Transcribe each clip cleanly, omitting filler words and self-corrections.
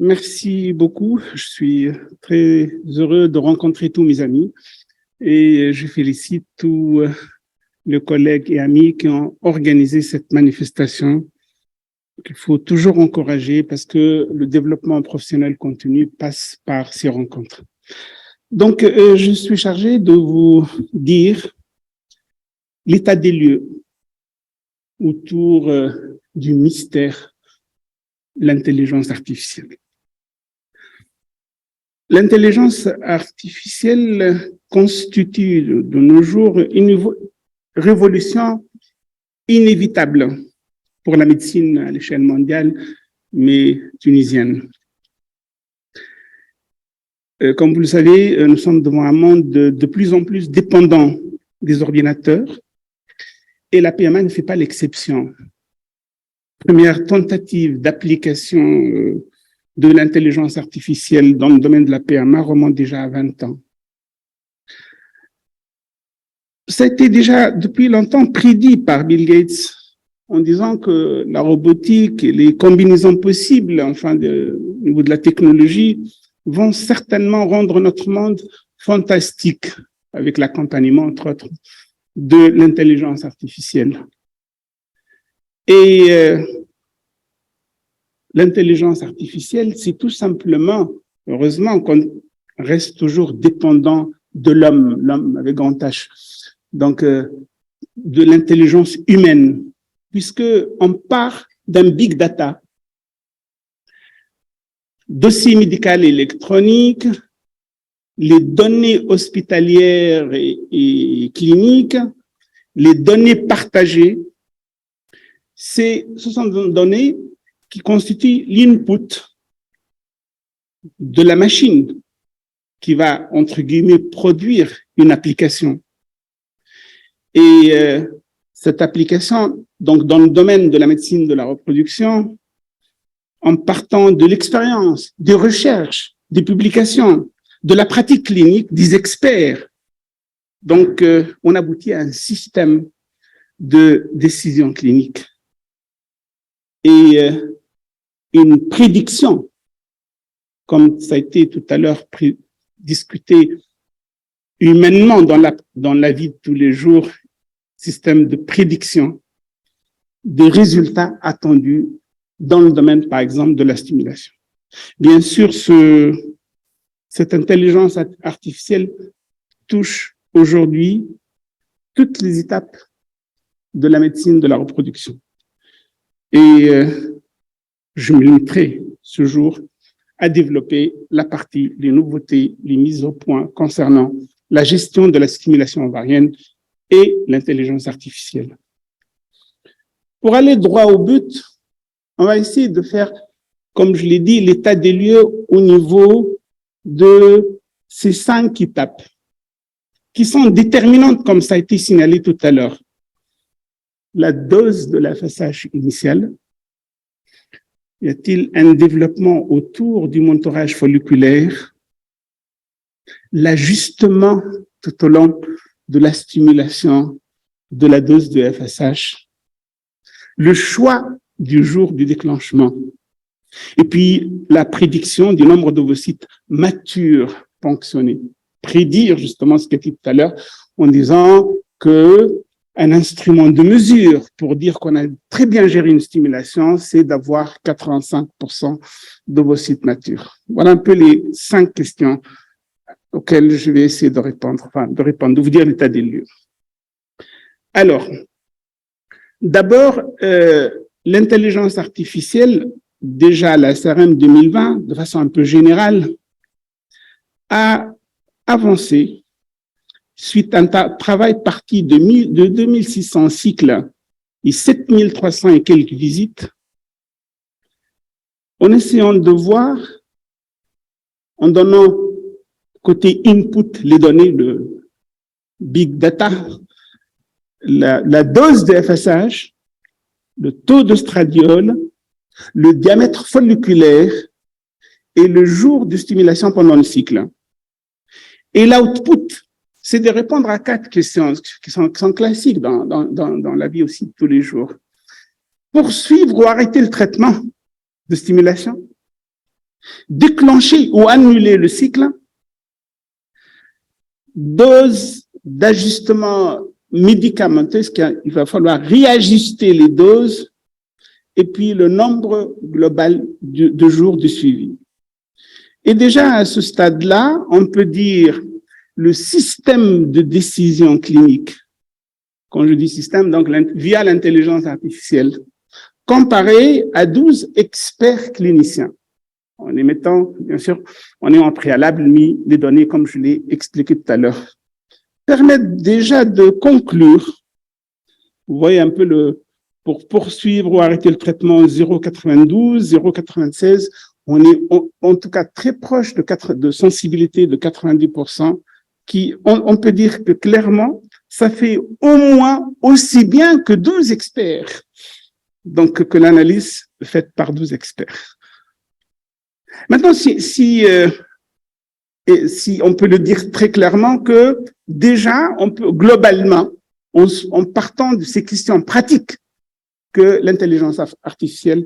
Merci beaucoup. Je suis très heureux de rencontrer tous mes amis et je félicite tous les collègues et amis qui ont organisé cette manifestation qu'il faut toujours encourager parce que le développement professionnel continu passe par ces rencontres. Donc, je suis chargé de vous dire l'état des lieux autour du mystère, l'intelligence artificielle. L'intelligence artificielle constitue de nos jours une révolution inévitable pour la médecine à l'échelle mondiale, mais tunisienne. Comme vous le savez, nous sommes devant un monde de plus en plus dépendant des ordinateurs et la PMA ne fait pas l'exception. Première tentative d'application de l'intelligence artificielle dans le domaine de la PMA remonte déjà à 20 ans. Ça a été déjà depuis longtemps prédit par Bill Gates en disant que la robotique et les combinaisons possibles, enfin, au niveau de la technologie, vont certainement rendre notre monde fantastique avec l'accompagnement, entre autres, de l'intelligence artificielle. Et l'intelligence artificielle, c'est tout simplement, heureusement qu'on reste toujours dépendant de l'homme avec grand H, donc de l'intelligence humaine, puisqu'on part d'un big data, dossier médical électronique, les données hospitalières et cliniques, les données partagées, ce sont des données qui constituent l'input de la machine qui va, entre guillemets, produire une application. Et cette application, donc dans le domaine de la médecine de la reproduction, en partant de l'expérience, des recherches, des publications, de la pratique clinique, des experts, donc on aboutit à un système de décision clinique. Et une prédiction, comme ça a été tout à l'heure discuté humainement dans la vie de tous les jours, système de prédiction des résultats attendus dans le domaine, par exemple, de la stimulation. Bien sûr, cette intelligence artificielle touche aujourd'hui toutes les étapes de la médecine de la reproduction. Et je me limiterai ce jour à développer la partie, les nouveautés, les mises au point concernant la gestion de la stimulation ovarienne et l'intelligence artificielle. Pour aller droit au but, on va essayer de faire, comme je l'ai dit, l'état des lieux au niveau de ces 5 étapes qui sont déterminantes, comme ça a été signalé tout à l'heure. La dose de la FSH initiale. Y a-t-il un développement autour du monitorat folliculaire? L'ajustement tout au long de la stimulation de la dose de FSH. Le choix du jour du déclenchement. Et puis, la prédiction du nombre d'ovocytes matures ponctionnés. Prédire justement ce qu'a dit tout à l'heure en disant que un instrument de mesure pour dire qu'on a très bien géré une stimulation, c'est d'avoir 85% d'ovocytes matures. Voilà un peu les 5 questions auxquelles je vais essayer de répondre, de vous dire l'état des lieux. Alors, d'abord, l'intelligence artificielle, déjà la SRM 2020, de façon un peu générale, a avancé suite à un travail parti de 2600 cycles et 7300 et quelques visites, en essayant de voir, en donnant côté input les données de big data, la dose de FSH, le taux de stradiol, le diamètre folliculaire et le jour de stimulation pendant le cycle. Et l'output, c'est de répondre à 4 questions qui sont classiques dans la vie aussi de tous les jours. Poursuivre ou arrêter le traitement de stimulation, déclencher ou annuler le cycle, dose d'ajustement médicamenteux, il va falloir réajuster les doses, et puis le nombre global de jours de suivi. Et déjà à ce stade-là, on peut dire le système de décision clinique, quand je dis système, donc via l'intelligence artificielle, comparé à 12 experts cliniciens. En émettant, bien sûr, on est en préalable mis les données comme je l'ai expliqué tout à l'heure, permettent déjà de conclure, vous voyez un peu pour poursuivre ou arrêter le traitement 0,92, 0,96, on est en tout cas très proche de sensibilité de 90%, on peut dire que clairement, ça fait au moins aussi bien que 12 experts, donc que l'analyse faite par 12 experts. Maintenant, si on peut le dire très clairement que déjà, on peut globalement, en partant de ces questions pratiques, que l'intelligence artificielle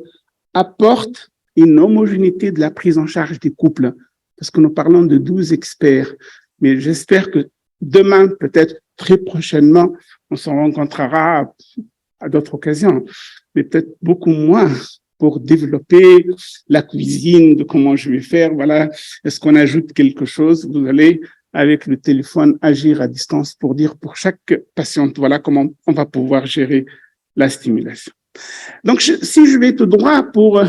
apporte une homogénéité de la prise en charge des couples, parce que nous parlons de 12 experts, mais j'espère que demain, peut-être très prochainement, on se rencontrera à d'autres occasions, mais peut-être beaucoup moins pour développer la cuisine, de comment je vais faire, voilà, est-ce qu'on ajoute quelque chose, vous allez, avec le téléphone, agir à distance pour dire pour chaque patiente, voilà comment on va pouvoir gérer la stimulation. Donc, si je vais tout droit pour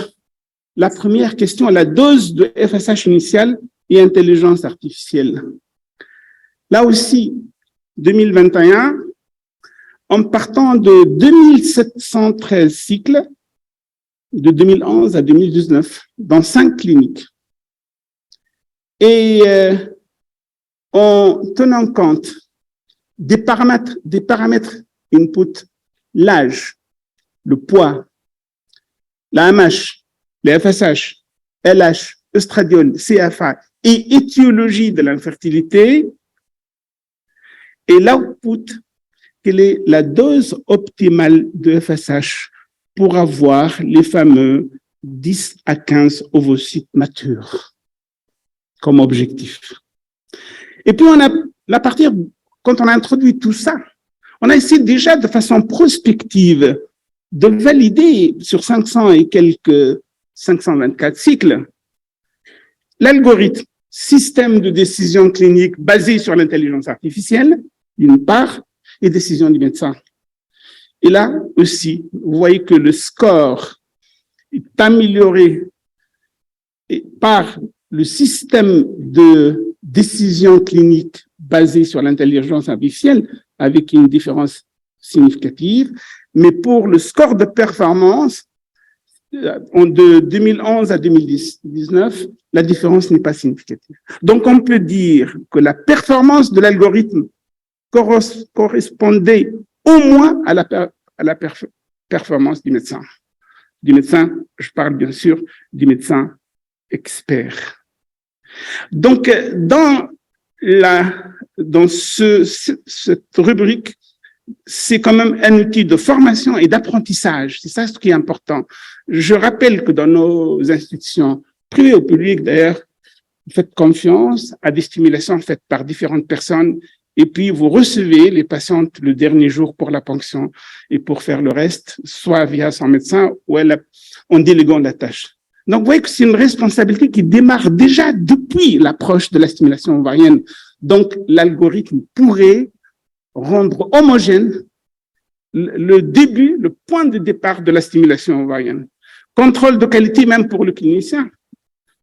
la première question, la dose de FSH initiale et intelligence artificielle. Là aussi, 2021, en partant de 2713 cycles, de 2011 à 2019, dans 5 cliniques. Et en tenant compte des paramètres input, l'âge, le poids, la MH, les FSH, LH, estradiol, CFA et étiologie de l'infertilité, et l'output, quelle est la dose optimale de FSH pour avoir les fameux 10 à 15 ovocytes matures comme objectif. Et puis, quand on a introduit tout ça, on a essayé déjà de façon prospective de valider sur 524 cycles l'algorithme système de décision clinique basé sur l'intelligence artificielle, d'une part, et décision du médecin. Et là aussi, vous voyez que le score est amélioré par le système de décision clinique basé sur l'intelligence artificielle avec une différence significative, mais pour le score de performance, de 2011 à 2019, la différence n'est pas significative. Donc, on peut dire que la performance de l'algorithme correspondait au moins à la performance du médecin. Du médecin, je parle bien sûr du médecin expert. Donc, dans cette rubrique, c'est quand même un outil de formation et d'apprentissage. C'est ça ce qui est important. Je rappelle que dans nos institutions privées ou publiques, d'ailleurs, vous faites confiance à des stimulations faites par différentes personnes et puis vous recevez les patientes le dernier jour pour la ponction et pour faire le reste, soit via son médecin ou en déléguant la tâche. Donc, vous voyez que c'est une responsabilité qui démarre déjà depuis l'approche de la stimulation ovarienne. Donc, l'algorithme pourrait rendre homogène le point de départ de la stimulation ovarienne. Contrôle de qualité même pour le clinicien.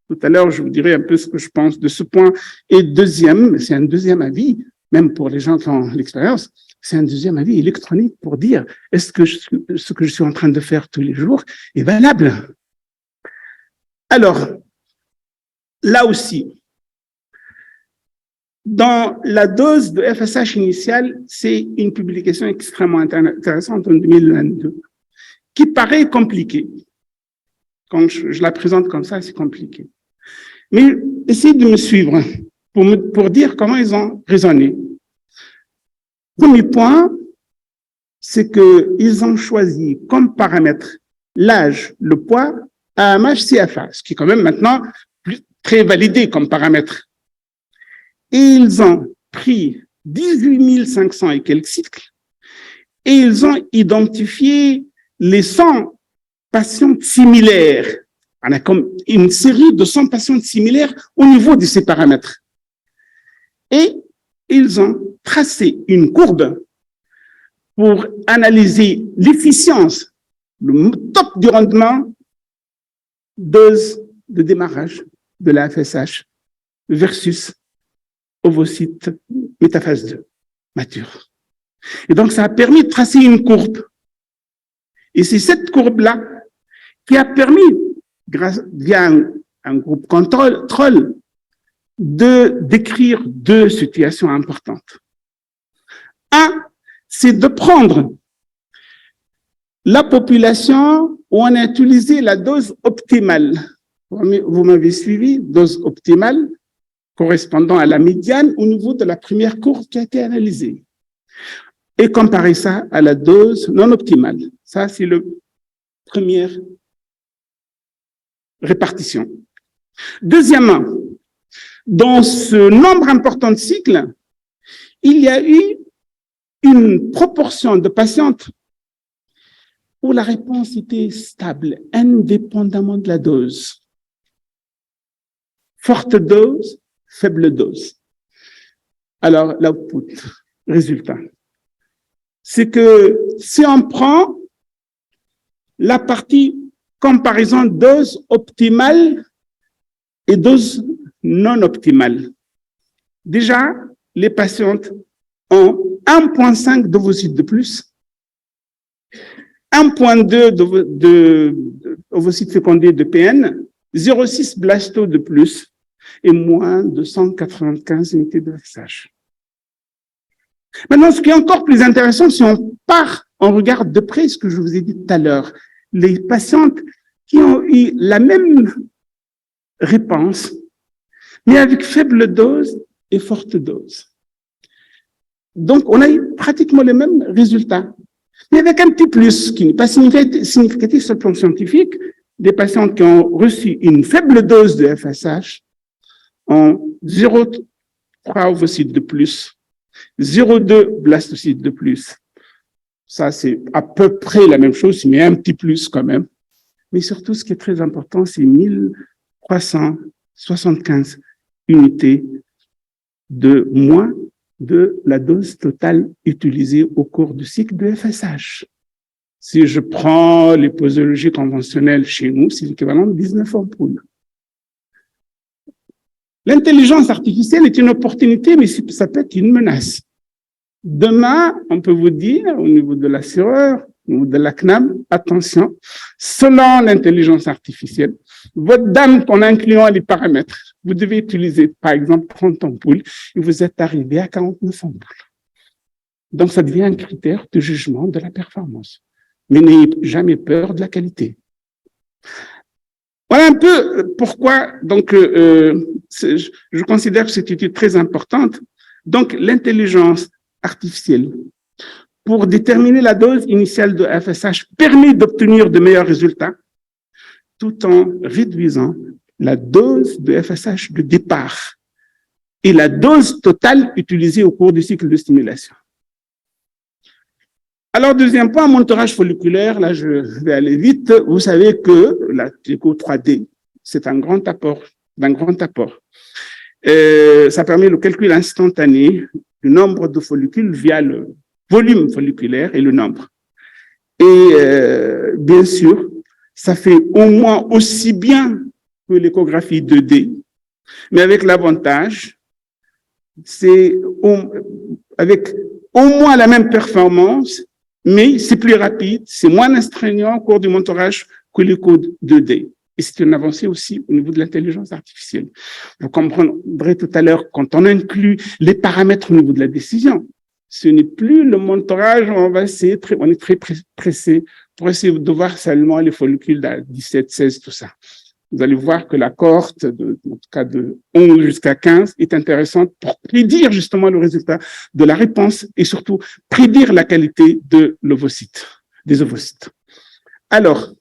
Tout à l'heure, je vous dirai un peu ce que je pense de ce point. Et deuxième, c'est un deuxième avis, même pour les gens qui ont l'expérience, c'est un deuxième avis électronique pour dire est-ce que ce que je suis en train de faire tous les jours est valable? Alors, là aussi, dans la dose de FSH initiale, c'est une publication extrêmement intéressante en 2022, qui paraît compliquée. Quand je la présente comme ça, c'est compliqué. Mais essayez de me suivre pour dire comment ils ont raisonné. Premier point, c'est qu'ils ont choisi comme paramètre l'âge, le poids, AMH, CFA, ce qui quand même maintenant très validé comme paramètre. Et ils ont pris 18 500 et quelques cycles et ils ont identifié les 100 patientes similaires. On a comme une série de 100 patientes similaires au niveau de ces paramètres. Et ils ont tracé une courbe pour analyser l'efficience, le top du rendement, dose de démarrage de la FSH versus ovocyte métaphase 2 mature. Et donc, ça a permis de tracer une courbe. Et c'est cette courbe-là qui a permis, via un groupe contrôle, de décrire deux situations importantes. Un, c'est de prendre la population où on a utilisé la dose optimale. Vous m'avez suivi, dose optimale correspondant à la médiane au niveau de la première courbe qui a été analysée. Et comparer ça à la dose non optimale. Ça, c'est la première répartition. Deuxièmement, dans ce nombre important de cycles, il y a eu une proportion de patientes où la réponse était stable, indépendamment de la dose. Forte dose, faible dose. Alors, l'output, résultat, c'est que si on prend la partie comparaison dose optimale et dose non optimale, déjà, les patientes ont 1,5 d'ovocytes de plus, 1,2 d'ovocytes fécondés de PN, 0,6 blasto de plus et moins de 195 unités de FSH. Maintenant, ce qui est encore plus intéressant, si on regarde de près ce que je vous ai dit tout à l'heure, les patientes qui ont eu la même réponse, mais avec faible dose et forte dose. Donc, on a eu pratiquement les mêmes résultats, mais avec un petit plus qui n'est pas significatif sur le plan scientifique. Des patientes qui ont reçu une faible dose de FSH ont 0,3 ovocytes de plus, 0,2 blastocytes de plus. Ça, c'est à peu près la même chose, mais un petit plus quand même. Mais surtout, ce qui est très important, c'est 1375 unités de moins de la dose totale utilisée au cours du cycle de FSH. Si je prends les posologies conventionnelles chez nous, c'est l'équivalent de 19 ampoules. L'intelligence artificielle est une opportunité, mais ça peut être une menace. Demain, on peut vous dire, au niveau de l'assureur, au niveau de la CNAM, attention, selon l'intelligence artificielle, votre dame, en incluant les paramètres, vous devez utiliser, par exemple, 30 ampoules, et vous êtes arrivé à 49 ampoules. Donc, ça devient un critère de jugement de la performance. Mais n'ayez jamais peur de la qualité. Voilà un peu pourquoi, donc, je considère que cette étude très importante. Donc, l'intelligence artificielle, pour déterminer la dose initiale de FSH, permet d'obtenir de meilleurs résultats, tout en réduisant la dose de FSH de départ et la dose totale utilisée au cours du cycle de stimulation. Alors, deuxième point, monitoration folliculaire, là je vais aller vite. Vous savez que la TECO 3D, c'est un grand apport. Ça permet le calcul instantané du nombre de follicules via le volume folliculaire et le nombre. Et bien sûr, ça fait au moins aussi bien que l'échographie 2D, mais avec l'avantage, c'est avec au moins la même performance, mais c'est plus rapide, c'est moins astreignant au cours du monitoration que l'écho 2D. Et c'est une avancée aussi au niveau de l'intelligence artificielle. Vous comprendrez tout à l'heure, quand on inclut les paramètres au niveau de la décision, ce n'est plus le monitorage, on est très pressé pour essayer de voir seulement les follicules à 17, 16, tout ça. Vous allez voir que la cohorte, en tout cas de 11 jusqu'à 15, est intéressante pour prédire justement le résultat de la réponse et surtout prédire la qualité de l'ovocyte, des ovocytes. Alors,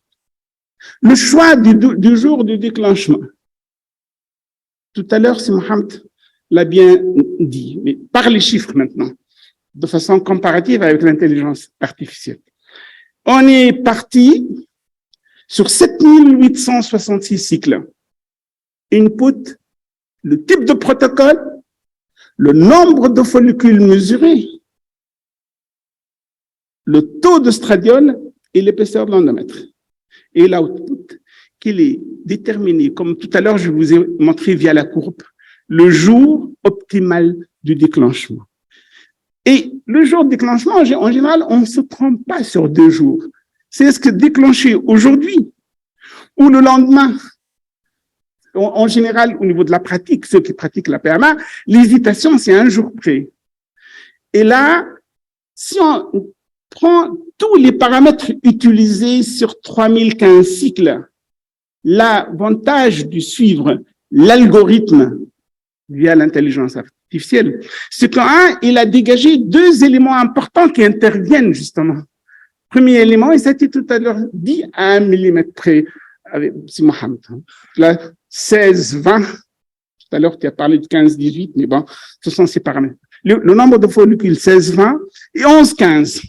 le choix du jour du déclenchement. Tout à l'heure, si Mohamed l'a bien dit, mais par les chiffres maintenant, de façon comparative avec l'intelligence artificielle. On est parti sur 7866 cycles. Input, le type de protocole, le nombre de follicules mesurés, le taux de stradiol et l'épaisseur de l'endomètre. Et l'output, qu'il est déterminé, comme tout à l'heure je vous ai montré via la courbe, le jour optimal du déclenchement. Et le jour de déclenchement, en général, on ne se trompe pas sur 2 jours. C'est est-ce que déclencher aujourd'hui ou le lendemain. En général, au niveau de la pratique, ceux qui pratiquent la PMA, l'hésitation, c'est 1 jour près. Et là, si on prend tous les paramètres utilisés sur 3015 cycles, l'avantage de suivre l'algorithme via l'intelligence artificielle, c'est qu'il a dégagé 2 éléments importants qui interviennent justement. Premier élément, et ça a été tout à l'heure dit à 1 millimètre près, avec Mohamed. Là, 16, 20, tout à l'heure tu as parlé de 15, 18, mais bon, ce sont ces paramètres. Le nombre de follicules 16, 20 et 11, 15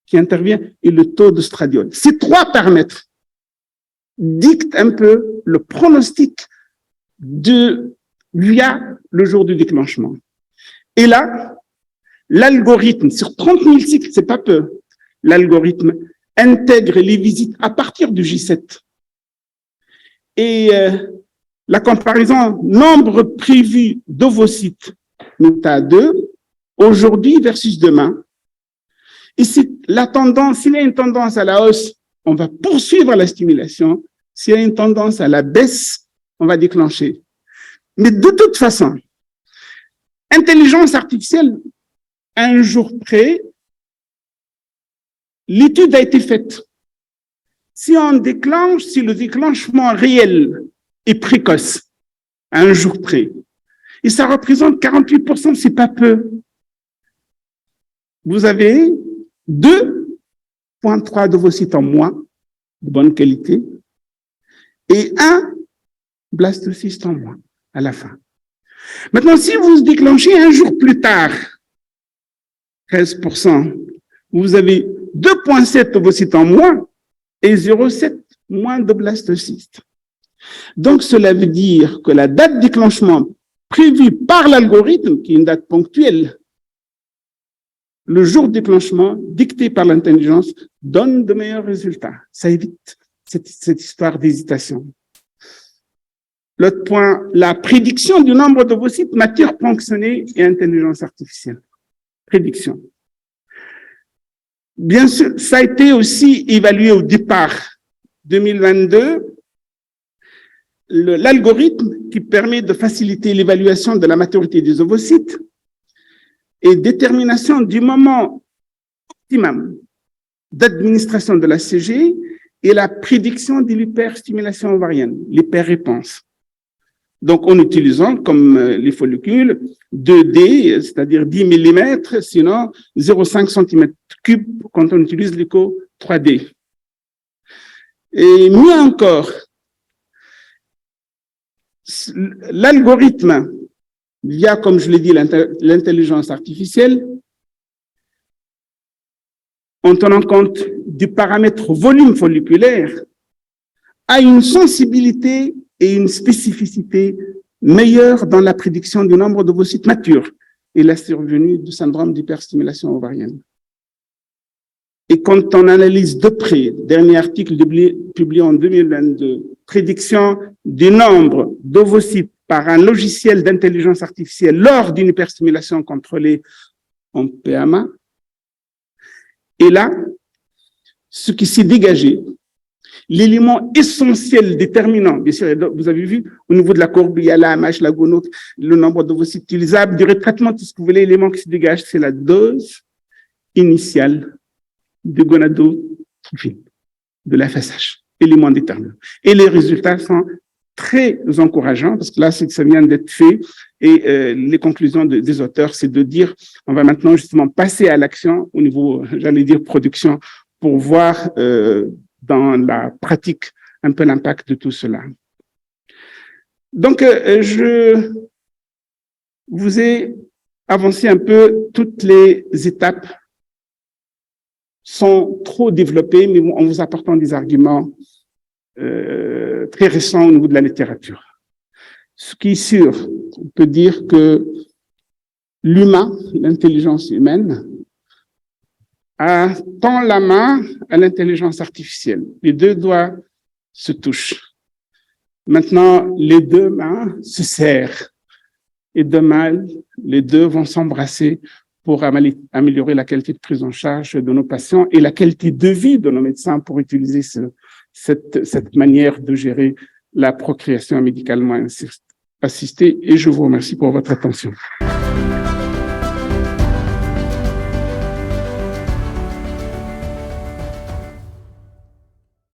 qui intervient et le taux de stradiol. Ces 3 paramètres dictent un peu le pronostic via le jour du déclenchement. Et là, l'algorithme, sur 30 000 cycles, c'est pas peu, l'algorithme intègre les visites à partir du J7. Et la comparaison nombre prévu d'ovocytes, méta 2, aujourd'hui versus demain. Et si la tendance, s'il y a une tendance à la hausse, on va poursuivre la stimulation. S'il y a une tendance à la baisse, on va déclencher. Mais de toute façon, intelligence artificielle, 1 jour près, l'étude a été faite. Si on déclenche, si le déclenchement réel est précoce, à 1 jour près, et ça représente 48%, c'est pas peu. Vous avez 2,3 d'ovocytes en moins, de bonne qualité, et 1 blastocyste en moins à la fin. Maintenant, si vous déclenchez 1 jour plus tard, 13%, vous avez 2,7 ovocytes en moins et 0,7 moins de blastocystes. Donc, cela veut dire que la date de déclenchement prévue par l'algorithme, qui est une date ponctuelle, le jour de déclenchement dicté par l'intelligence donne de meilleurs résultats. Ça évite cette histoire d'hésitation. L'autre point, la prédiction du nombre d'ovocytes matures ponctionnés et intelligence artificielle. Prédiction. Bien sûr, ça a été aussi évalué au départ 2022. L'algorithme qui permet de faciliter l'évaluation de la maturité des ovocytes et détermination du moment optimum d'administration de la CG et la prédiction de l'hyperstimulation ovarienne, l'hyperréponse. Donc, en utilisant comme les follicules 2D, c'est-à-dire 10 mm, sinon 0,5 cm3 quand on utilise l'écho 3D. Et mieux encore, l'algorithme, via, comme je l'ai dit, l'intelligence artificielle, en tenant compte du paramètre volume folliculaire, a une sensibilité et une spécificité meilleure dans la prédiction du nombre d'ovocytes matures et la survenue du syndrome d'hyperstimulation ovarienne. Et quand on analyse de près, dernier article publié en 2022, prédiction du nombre d'ovocytes par un logiciel d'intelligence artificielle lors d'une hyperstimulation contrôlée en PMA, et là, ce qui s'est dégagé, l'élément essentiel déterminant, bien sûr, vous avez vu, au niveau de la courbe, il y a la AMH, la gono, le nombre d'ovocytes utilisables, du retraitement, tout ce que vous voulez, l'élément qui se dégage, c'est la dose initiale de gonadotropine, de la FSH, élément déterminant. Et les résultats sont très encourageants, parce que là, ça vient d'être fait, et les conclusions des auteurs, c'est de dire, on va maintenant justement passer à l'action au niveau, j'allais dire, production, pour voir dans la pratique un peu l'impact de tout cela. Donc, je vous ai avancé un peu toutes les étapes sont trop développées, mais en vous apportant des arguments très récents au niveau de la littérature. Ce qui est sûr, on peut dire que l'humain, l'intelligence humaine, tend la main à l'intelligence artificielle. Les deux doigts se touchent. Maintenant, les deux mains se serrent. Et demain, les deux vont s'embrasser pour améliorer la qualité de prise en charge de nos patients et la qualité de vie de nos médecins pour utiliser cette manière de gérer la procréation médicalement assistée. Et je vous remercie pour votre attention.